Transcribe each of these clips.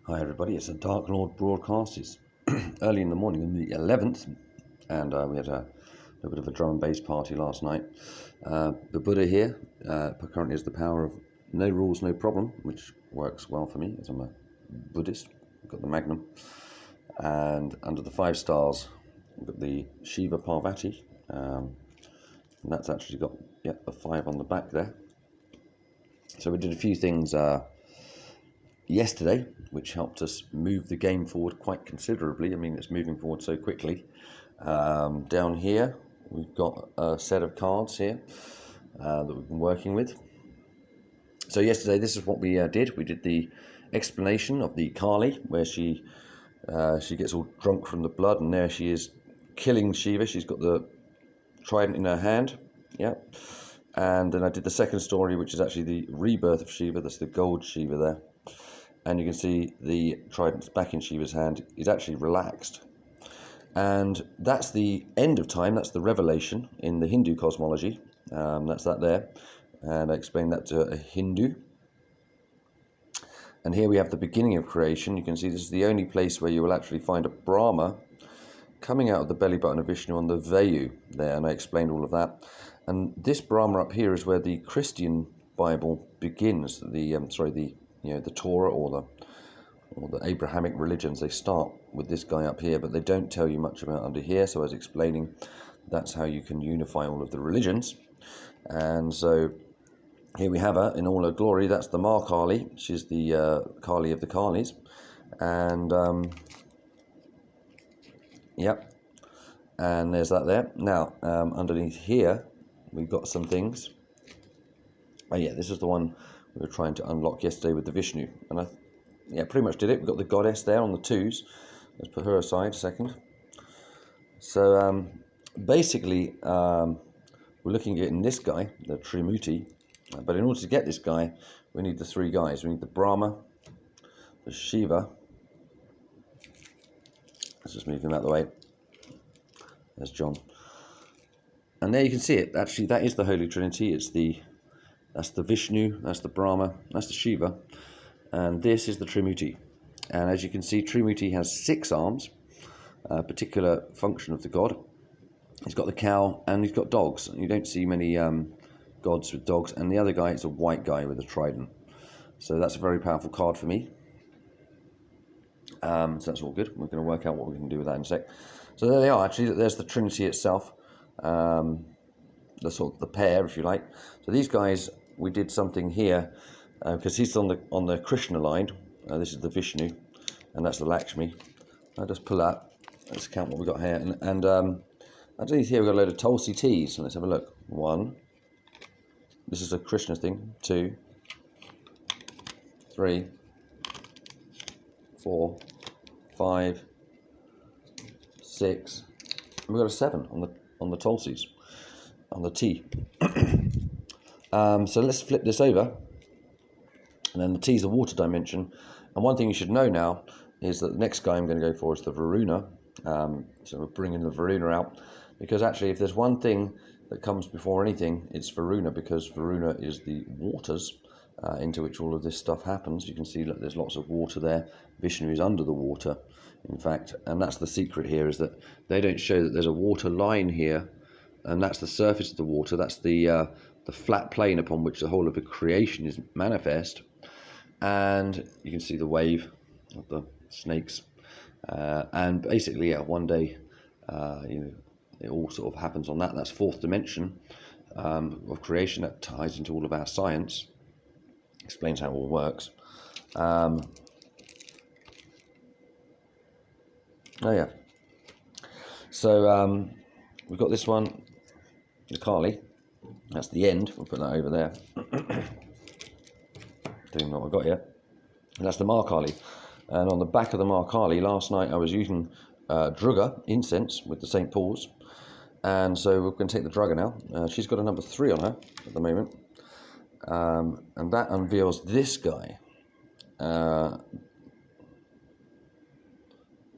Hi everybody, it's a Dark Lord broadcast. It's early in the morning on the 11th, and we had a little bit of a drum and bass party last night. The Buddha here currently has the power of no rules, no problem, which works well for me as I'm a Buddhist. I've got the Magnum, and under the 5 stars, I've got the Shiva Parvati, and that's actually got a 5 on the back there. So we did a few things yesterday, which helped us move the game forward quite considerably. I mean, it's moving forward so quickly. Down here, we've got a set of cards here that we've been working with. So yesterday, this is what we did. We did the explanation of the Kali, where she gets all drunk from the blood, and there she is killing Shiva. She's got the trident in her hand. Yeah. And then I did the second story, which is actually the rebirth of Shiva. That's the gold Shiva there. And you can see the trident's back in Shiva's hand is actually relaxed. And that's the end of time. That's the revelation in the Hindu cosmology. That's that there. And I explained that to a Hindu. And here we have the beginning of creation. You can see this is the only place where you will actually find a Brahma coming out of the belly button of Vishnu on the Vayu there. And I explained all of that. And this Brahma up here is where the Christian Bible begins. The Torah or the Abrahamic religions, they start with this guy up here, but they don't tell you much about under here. So I was explaining that's how you can unify all of the religions. And so here we have her in all her glory. That's the Ma Kali. She's the Kali of the Kalis. And and there's that there. Now underneath here we've got some things. Oh yeah, this is the one we were trying to unlock yesterday with the Vishnu, and I pretty much did it. We've got the goddess there on the 2s. Let's put her aside a second. So basically we're looking at getting this guy, the Trimurti, but in order to get this guy we need the 3 guys. We need the Brahma, the Shiva. Let's just move him out of the way. There's John. And there you can see it. Actually, that is the Holy Trinity. That's the Vishnu, that's the Brahma, that's the Shiva, and this is the Trimurti. And as you can see, Trimurti has 6 arms, a particular function of the god. He's got the cow and he's got dogs. You don't see many gods with dogs. And the other guy is a white guy with a trident. So that's a very powerful card for me. So that's all good. We're going to work out what we can do with that in a sec. So there they are. Actually, there's the Trinity itself. The sort of the pair, if you like. So these guys, we did something here because he's on the Krishna line. This is the Vishnu, and that's the Lakshmi. I'll just pull that. Let's count what we got here. And underneath here we've got a load of Tulsi teas. So let's have a look. 1. This is a Krishna thing. 2, 3, 4, 5, 6. And we've got a 7 on the Tulsis. On the tea. So let's flip this over, and then the tea is the water dimension. And one thing you should know now is that the next guy I'm going to go for is the Varuna. So we're bringing the Varuna out, because actually if there's one thing that comes before anything, it's Varuna, because Varuna is the waters into which all of this stuff happens. You can see that there's lots of water there. Vishnu is under the water, in fact, and that's the secret here, is that they don't show that there's a water line here. And that's the surface of the water. That's the flat plane upon which the whole of the creation is manifest. And you can see the wave of the snakes. And basically, one day, it all sort of happens on that. That's 4th dimension of creation. That ties into all of our science. Explains how it all works. Oh yeah. So we've got this one. The Kali, that's the end. We'll put that over there. Don't know what I've got yet. And that's the Ma Kali. And on the back of the Ma Kali, last night I was using Druga incense with the St. Paul's. And so we're going to take the Druga now. She's got a number 3 on her at the moment. And that unveils this guy.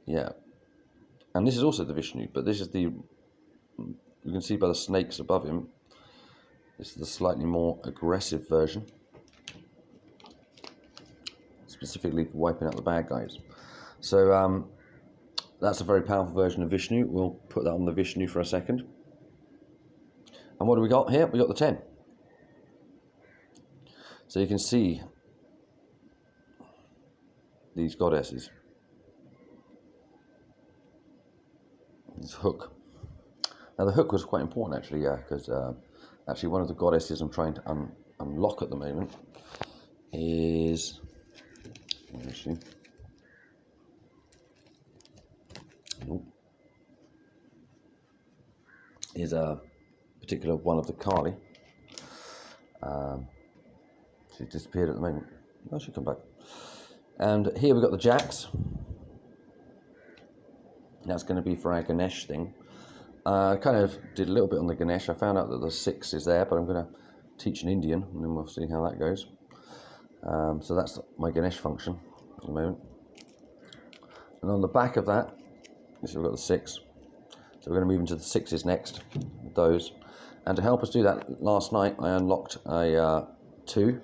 Yeah. And this is also the Vishnu, but this is the... You can see by the snakes above him, this is the slightly more aggressive version. Let's specifically for wiping out the bad guys. So that's a very powerful version of Vishnu. We'll put that on the Vishnu for a second. And what do we got here? We got the 10. So you can see these goddesses. This hook. Now the hook was quite important actually, yeah, because actually one of the goddesses I'm trying to unlock at the moment is a particular one of the Kali. She's disappeared at the moment. Oh, she'll come back. And here we've got the jacks. That's going to be for our Ganesh thing. I kind of did a little bit on the Ganesh. I found out that the 6 is there, but I'm going to teach an Indian, and then we'll see how that goes. So that's my Ganesh function at the moment. And on the back of that, we've got the 6. So we're going to move into the 6s next, with those. And to help us do that, last night I unlocked a 2,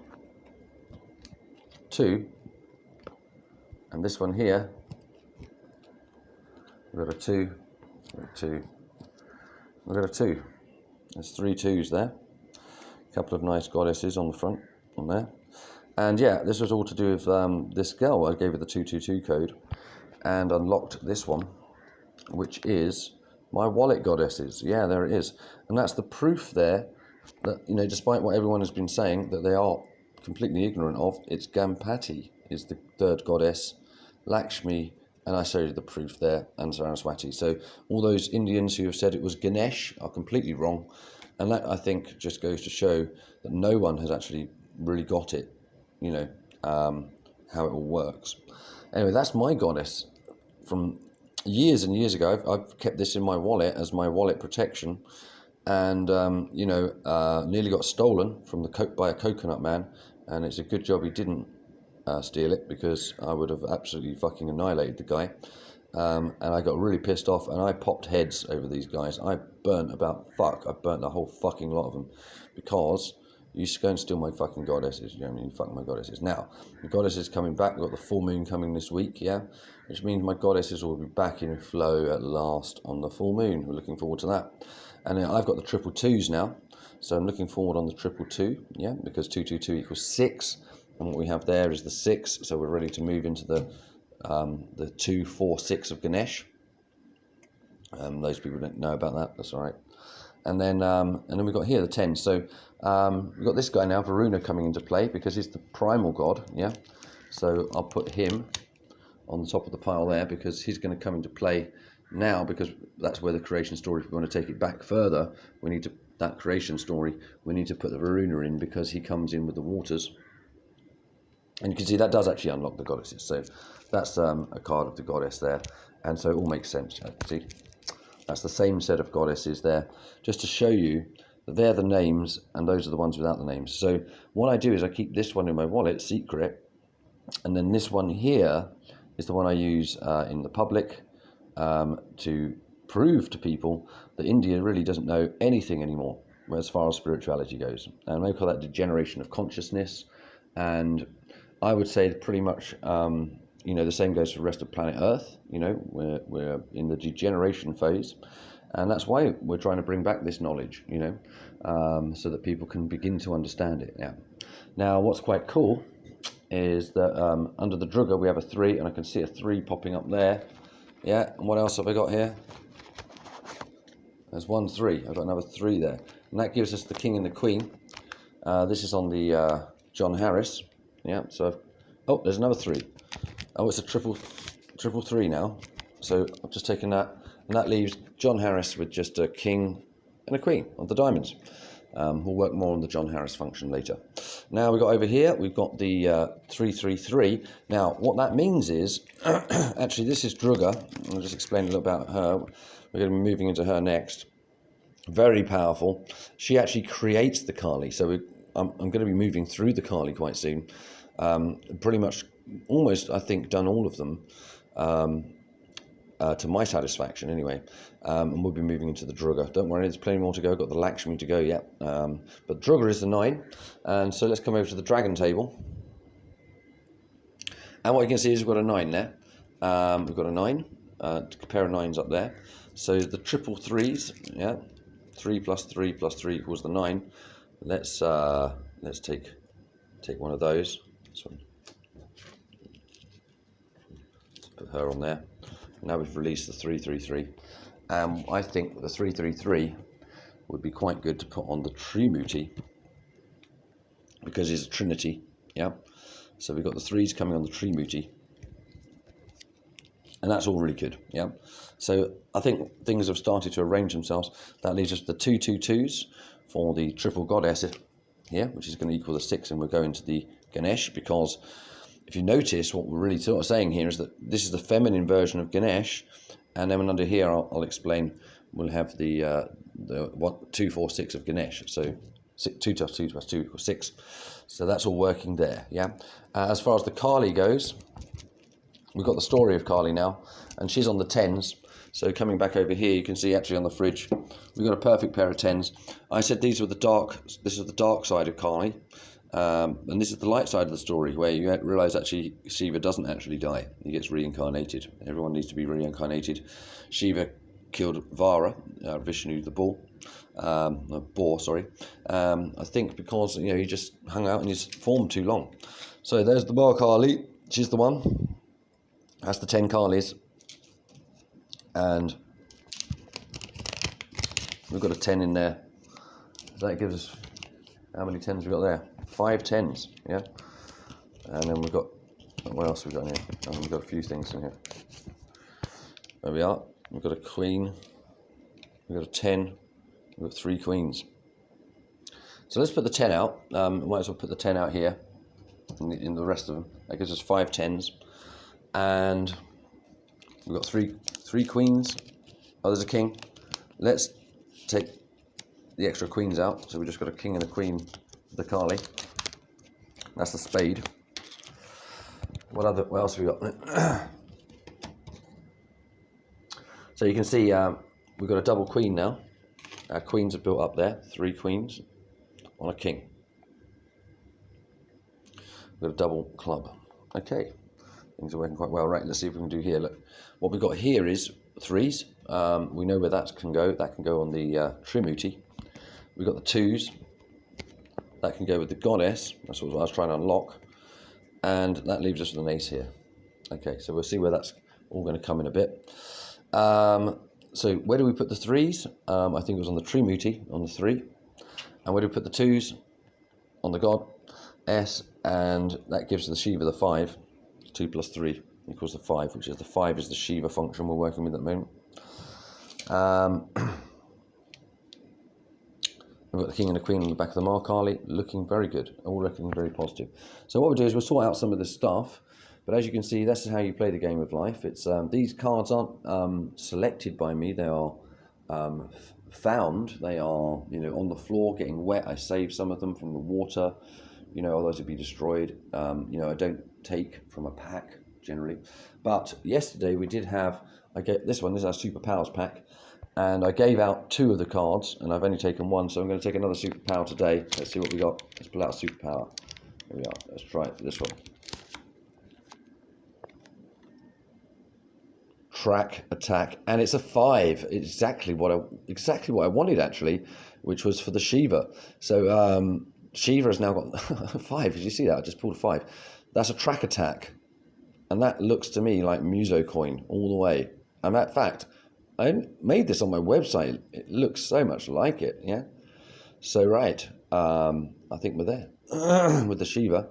and this one here, we've got a 2, we've got a 2. There's 3 2s there. A couple of nice goddesses on the front, on there. And yeah, this was all to do with this girl. I gave her the 222 code and unlocked this one, which is my wallet goddesses. Yeah, there it is. And that's the proof there that, you know, despite what everyone has been saying that they are completely ignorant of, it's Gampati is the 3rd goddess, Lakshmi, and I showed you the proof there, and Saraswati. So all those Indians who have said it was Ganesh are completely wrong. And that, I think, just goes to show that no one has actually really got it, you know, how it all works. Anyway, that's my goddess from years and years ago. I've kept this in my wallet as my wallet protection, and you know, nearly got stolen from by a coconut man, and it's a good job he didn't steal it, because I would have absolutely fucking annihilated the guy. And I got really pissed off, and I popped heads over these guys. I burnt the whole fucking lot of them, because you used to go and steal my fucking goddesses. You know what I mean? Fuck my goddesses. Now, the goddess is coming back. We've got the full moon coming this week, yeah? Which means my goddesses will be back in flow at last on the full moon. We're looking forward to that. And I've got the 222s now, so I'm looking forward on the 222, yeah? Because 222 equals 6, and what we have there is the 6, so we're ready to move into the 2, 4, 6 of Ganesh. Those people don't know about that, that's all right. And then we've got here the 10. So we've got this guy now, Varuna, coming into play, because he's the primal god, yeah? So I'll put him on the top of the pile there, because he's going to come into play now, because that's where the creation story, if we want to take it back further, we need to, that creation story, we need to put the Varuna in, because he comes in with the waters. And you can see that does actually unlock the goddesses. So that's a card of the goddess there. And so it all makes sense. See, that's the same set of goddesses there, just to show you that they're the names and those are the ones without the names. So what I do is I keep this one in my wallet, secret, and then this one here is the one I use in the public to prove to people that India really doesn't know anything anymore as far as spirituality goes. And I call that degeneration of consciousness. And I would say pretty much, you know, the same goes for the rest of planet Earth. You know, we're in the degeneration phase, and that's why we're trying to bring back this knowledge, you know, so that people can begin to understand it. Yeah. Now, what's quite cool is that under the Druga we have a 3, and I can see a 3 popping up there. Yeah. And what else have I got here? There's 1 3. I've got another 3 there, and that gives us the King and the Queen. This is on the John Harris. Yeah, so oh, there's another 3. Oh, it's a triple 3 now. So I've just taken that, and that leaves John Harris with just a king and a queen of the diamonds. We'll work more on the John Harris function later. Now we've got over here, we've got the 333. Now, what that means is, actually this is Druga. I'll just explain a little about her. We're going to be moving into her next. Very powerful. She actually creates the Kali. So I'm going to be moving through the Kali quite soon. Pretty much, almost, I think, done all of them to my satisfaction anyway. And we'll be moving into the Druga. Don't worry, there's plenty more to go. Got the Lakshmi to go yet. But Druga is the 9. And so let's come over to the dragon table. And what you can see is we've got a 9 there. We've got a 9, a pair of 9s up there. So the triple threes, yeah, 3 plus 3 plus 3 equals the 9. Let's take one of those. This one. Let's put her on there. Now we've released the 333. I think the 333 would be quite good to put on the Trimuti because it's a trinity, yeah. So we've got the 3s coming on the Trimuti, and that's all really good, yeah. So I think things have started to arrange themselves. That leaves us the 2 2 2s for the triple goddess here, which is going to equal the 6, and we're going to the Ganesh, because if you notice, what we're really sort of saying here is that this is the feminine version of Ganesh, and then under here I'll explain. We'll have the 2 4 6 of Ganesh. So 2 plus 2 plus 2 equals 6. So that's all working there, yeah. As far as the Kali goes, we've got the story of Kali now, and she's on the 10s. So coming back over here, you can see actually on the fridge, we've got a perfect pair of 10s. I said these were this is the dark side of Kali, and this is the light side of the story, where you realise actually Shiva doesn't actually die. He gets reincarnated. Everyone needs to be reincarnated. Shiva killed Vara, Vishnu the boar, I think because he just hung out in his form too long. So there's the Bar Kali. She's the one. That's the 10 Kalis, and we've got a 10 in there. That gives us, how many 10s we got there? 5 10s, yeah. And then we've got, what else have we got in here? And we've got a few things in here. There we are. We've got a queen. We've got a 10. We've got 3 queens. So let's put the 10 out. Might as well put the 10 out here in the rest of them. That gives us 5 10s. And we've got three queens. Oh, there's a king. Let's take the extra queens out. So we've just got a king and a queen, the Kali. That's the spade. What else have we got? So you can see we've got a double queen now. Our queens are built up there. 3 queens on a king. We've got a double club. Okay. Things are working quite well. Right, let's see if we can do here. Look, what we've got here is 3s. We know where that can go. That can go on the Trimuti. We've got the 2s. That can go with the goddess. That's what I was trying to unlock. And that leaves us with an ace here. Okay, so we'll see where that's all going to come in a bit. So where do we put the 3s? I think it was on the Trimuti, on the 3. And where do we put the 2s? On the goddess. And that gives the Shiva the 5. 2 plus 3 equals the 5, which is the 5 is the Shiva function we're working with at the moment. We've got the king and the queen on the back of the Mar Kali, looking very good, all looking very positive. So what we'll do is we'll sort out some of this stuff, but as you can see, this is how you play the game of life. It's these cards aren't selected by me; they are found. They are on the floor, getting wet. I save some of them from the water. Otherwise it'd be destroyed. I don't take from a pack generally, but yesterday we did have. This is our superpowers pack, and I gave out 2 of the cards, and I've only taken 1, so I'm going to take another superpower today. Let's see what we got. Let's pull out a superpower. Here we are. Let's try it for this one. Track, attack, and it's a 5. It's exactly what I wanted actually, which was for the Shiva. So Shiva has now got 5. Did you see that? I just pulled a 5. That's a track attack. And that looks to me like Muso coin all the way. And in fact, I made this on my website. It looks so much like it, yeah? So, right, I think we're there with the Shiva.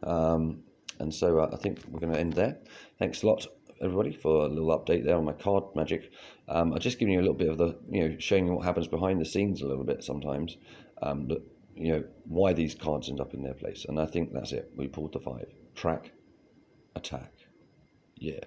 And so I think we're going to end there. Thanks a lot, everybody, for a little update there on my card magic. I've just given you a little bit of the, showing you what happens behind the scenes a little bit sometimes. But why these cards end up in their place. And I think that's it. We pulled the 5. Track, attack. Yeah.